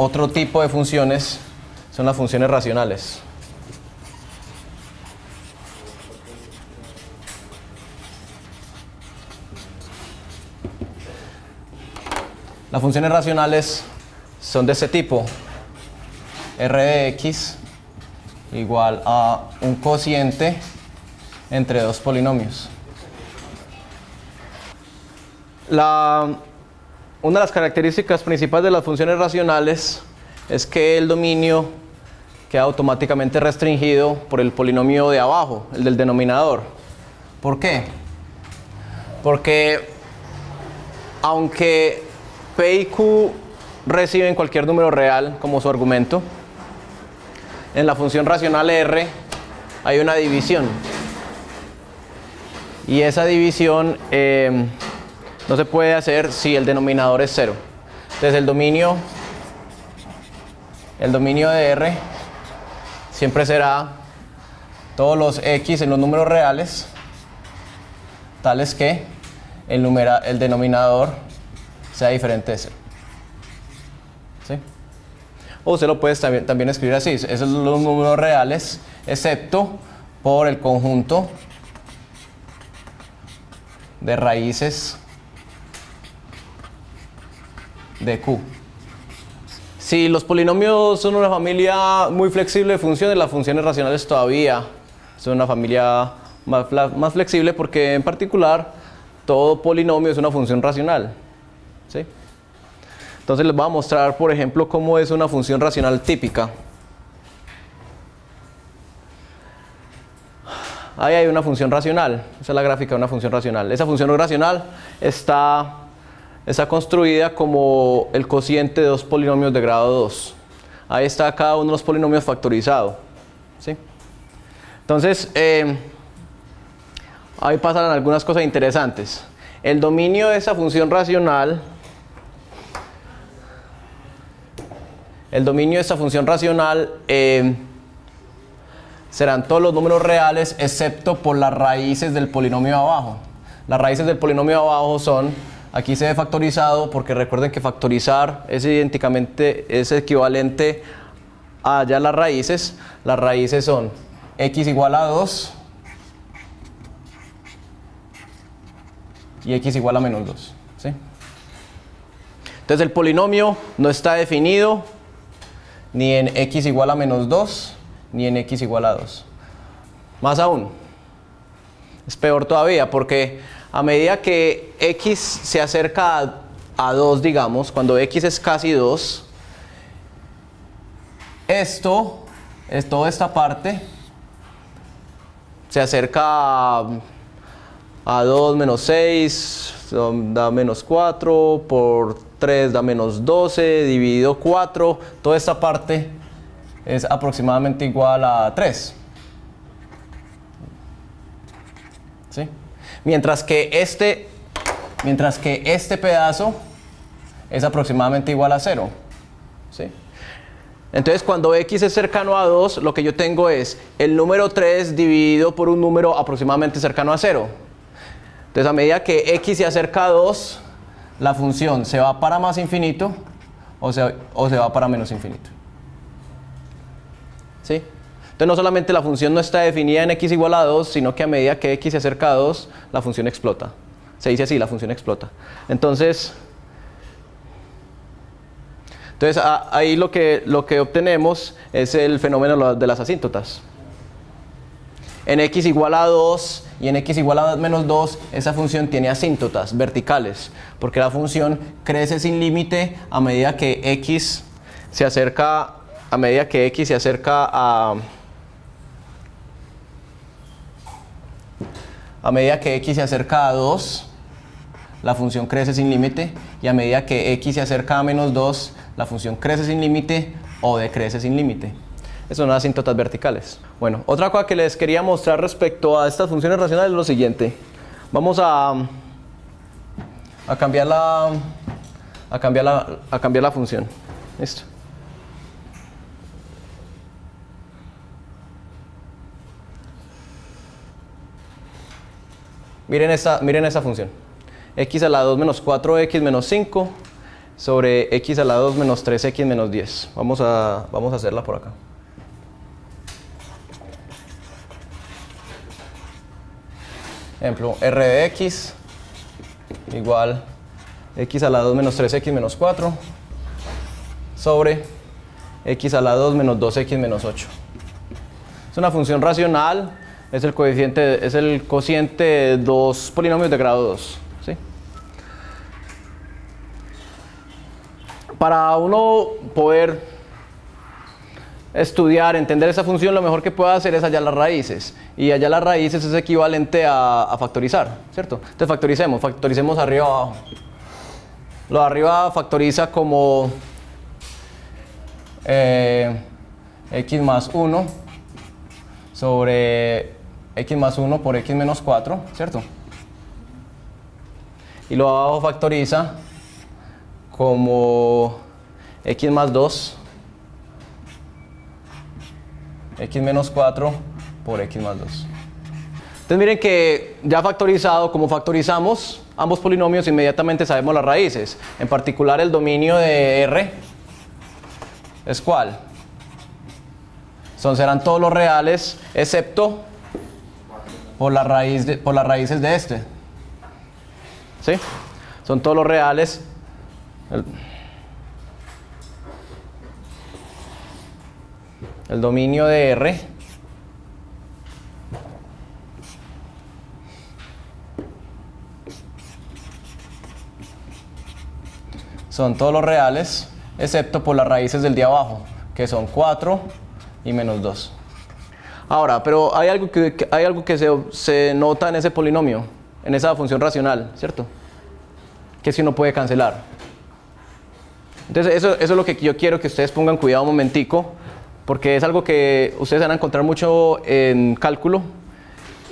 Otro tipo de funciones son las funciones racionales. Las funciones racionales son de este tipo: r de x igual a un cociente entre dos polinomios. Una de las características principales de las funciones racionales es que el dominio queda automáticamente restringido por el polinomio de abajo, el del denominador. ¿Por qué? Porque aunque P y Q reciben cualquier número real como su argumento, en la función racional R hay una división. Y esa división no se puede hacer si el denominador es 0. Entonces el dominio de R siempre será todos los x en los números reales, tales que el denominador sea diferente de 0. ¿Sí? O se lo puedes también escribir así: esos son los números reales excepto por el conjunto de raíces de Q. Si los polinomios son una familia muy flexible de funciones, las funciones racionales todavía son una familia más flexible, porque en particular todo polinomio es una función racional. ¿Sí? Entonces les voy a mostrar, por ejemplo, cómo es una función racional típica. Ahí hay una función racional. Esa es la gráfica de una función racional. Esa función racional está construida como el cociente de dos polinomios de grado 2. Ahí está cada uno de los polinomios factorizado. ¿Sí? Entonces, ahí pasan algunas cosas interesantes. El dominio de esa función racional, serán todos los números reales excepto por las raíces del polinomio de abajo. Las raíces del polinomio de abajo son, aquí se ve factorizado porque recuerden que factorizar es equivalente a ya las raíces. Las raíces son x igual a 2 y x igual a menos 2. ¿Sí? Entonces el polinomio no está definido ni en x igual a menos 2 ni en x igual a 2. Más aún, es peor todavía, porque a medida que x se acerca a 2, digamos, cuando x es casi 2, toda esta parte se acerca a 2 menos 6, da menos 4, por 3 da menos 12, dividido 4, toda esta parte es aproximadamente igual a 3. ¿Sí? Mientras que este pedazo es aproximadamente igual a 0. ¿Sí? Entonces cuando x es cercano a 2, lo que yo tengo es el número 3 dividido por un número aproximadamente cercano a 0. Entonces a medida que x se acerca a 2, la función se va para más infinito o se va para menos infinito. ¿Sí? Entonces no solamente la función no está definida en x igual a 2, sino que a medida que x se acerca a 2, la función explota. Se dice así: la función explota. Entonces ahí lo que obtenemos es el fenómeno de las asíntotas. En x igual a 2 y en x igual a menos 2, esa función tiene asíntotas verticales, porque la función crece sin límite a medida que x se acerca a medida que x se acerca a 2, la función crece sin límite, y a medida que x se acerca a menos 2, la función crece sin límite o decrece sin límite. Esas son las asíntotas verticales. Bueno, otra cosa que les quería mostrar respecto a estas funciones racionales es lo siguiente. Vamos a cambiar la función. ¿Listo? Miren esa función. X a la 2 menos 4x menos 5 sobre x a la 2 menos 3x menos 10. Vamos a hacerla por acá. Ejemplo, r de x igual x a la 2 menos 3x menos 4 sobre x a la 2 menos 2x menos 8. Es una función racional, es el cociente de dos polinomios de grado 2. ¿Sí? Para uno poder estudiar, entender esa función, lo mejor que puede hacer es hallar las raíces. Y hallar las raíces es equivalente a factorizar, ¿cierto? Entonces factoricemos arriba abajo. Lo de arriba factoriza como x más 1 sobre x más 1 por x menos 4, ¿cierto? Y lo de abajo factoriza como x más 2 x menos 4 por x más 2. Entonces miren que ya factorizado, como factorizamos ambos polinomios, inmediatamente sabemos las raíces. En particular el dominio de R es ¿cuál? Serán todos los reales excepto por las raíces de este. ¿Sí? Son todos los reales. El dominio de R son todos los reales excepto por las raíces del de abajo, que son 4 y menos 2. Ahora, pero hay algo que se nota en ese polinomio, en esa función racional, ¿cierto? Que si uno puede cancelar. Entonces eso es lo que yo quiero que ustedes pongan cuidado un momentico, porque es algo que ustedes van a encontrar mucho en cálculo,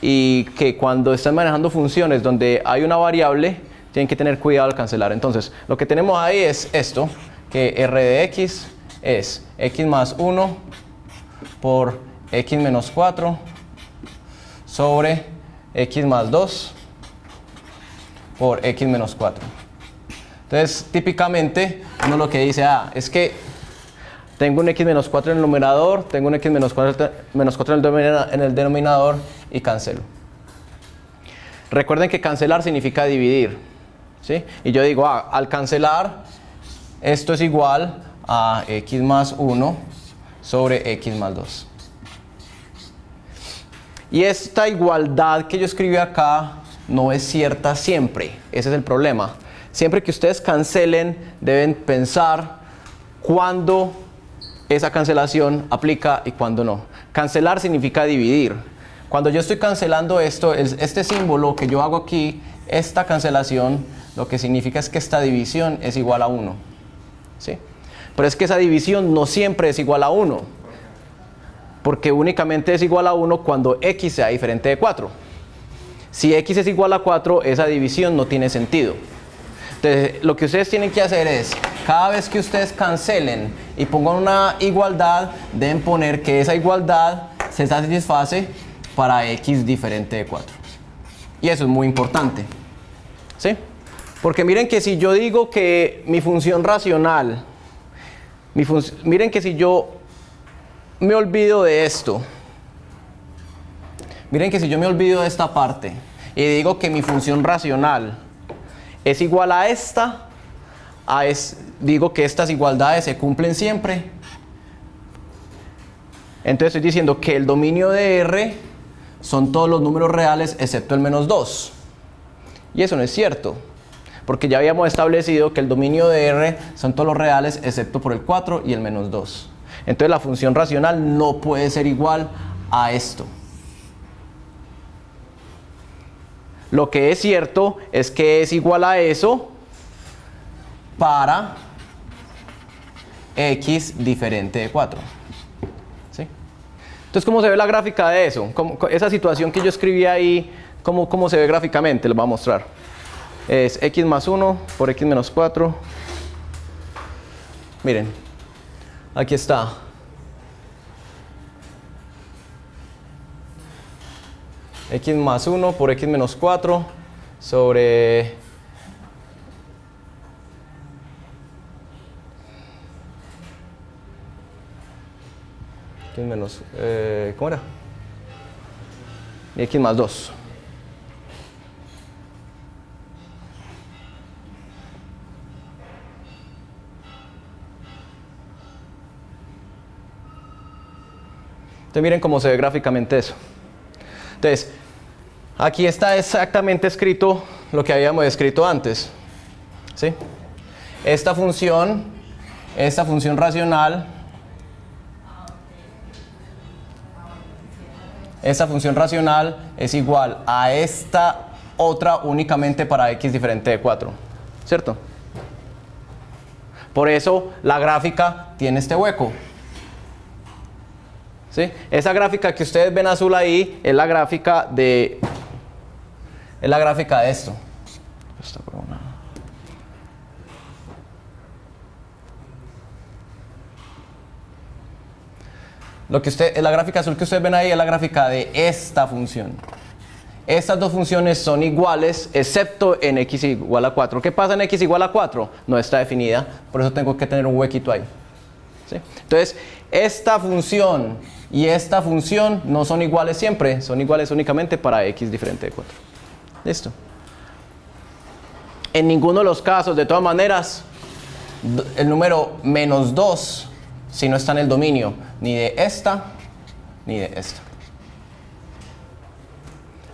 y que cuando están manejando funciones donde hay una variable, tienen que tener cuidado al cancelar. Entonces, lo que tenemos ahí es esto, que r de x es x más 1 por x menos 4 sobre x más 2 por x menos 4. Entonces, típicamente, uno lo que dice, es que tengo un x menos 4 en el numerador, tengo un x menos 4 en el denominador y cancelo. Recuerden que cancelar significa dividir, ¿sí? Y yo digo, al cancelar, esto es igual a x más 1 sobre x más 2. Y esta igualdad que yo escribí acá no es cierta siempre. Ese es el problema. Siempre que ustedes cancelen, deben pensar cuándo esa cancelación aplica y cuándo no. Cancelar significa dividir. Cuando yo estoy cancelando esto, este símbolo que yo hago aquí, esta cancelación, lo que significa es que esta división es igual a 1. ¿Sí? Pero es que esa división no siempre es igual a 1. Porque únicamente es igual a 1 cuando x sea diferente de 4. Si x es igual a 4, esa división no tiene sentido. Entonces, lo que ustedes tienen que hacer es, cada vez que ustedes cancelen y pongan una igualdad, deben poner que esa igualdad se satisface para x diferente de 4. Y eso es muy importante. ¿Sí? Porque miren que si yo digo que mi función racional, miren que si yo me olvido de esto, miren que si yo me olvido de esta parte y digo que mi función racional es igual a esta, digo que estas igualdades se cumplen siempre, entonces estoy diciendo que el dominio de R son todos los números reales excepto el menos 2. Y eso no es cierto, porque ya habíamos establecido que el dominio de R son todos los reales excepto por el 4 y el menos 2. Entonces la función racional no puede ser igual a esto. Lo que es cierto es que es igual a eso para x diferente de 4. ¿Sí? Entonces, ¿cómo se ve la gráfica de eso? Esa situación que yo escribí ahí, ¿cómo se ve gráficamente? Les voy a mostrar. Es x más 1 por x menos 4. Miren, aquí está. X más 1 por x menos 4 sobre X menos, ¿cómo era? Y X más 2. Entonces miren cómo se ve gráficamente eso. Entonces, aquí está exactamente escrito lo que habíamos escrito antes, ¿sí? Esta función racional, es igual a esta otra únicamente para x diferente de 4, ¿cierto? Por eso la gráfica tiene este hueco. ¿Sí? Esa gráfica que ustedes ven azul ahí es la gráfica de esto. La gráfica azul que ustedes ven ahí es la gráfica de esta función. Estas dos funciones son iguales excepto en x igual a 4. ¿Qué pasa en x igual a 4? No está definida, por eso tengo que tener un huequito ahí. ¿Sí? Entonces, esta función y esta función no son iguales siempre, son iguales únicamente para x diferente de 4. ¿Listo? En ninguno de los casos, de todas maneras, el número menos 2, si no está en el dominio ni de esta, ni de esta.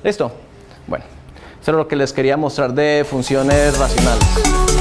¿Listo? Bueno, eso es lo que les quería mostrar de funciones racionales.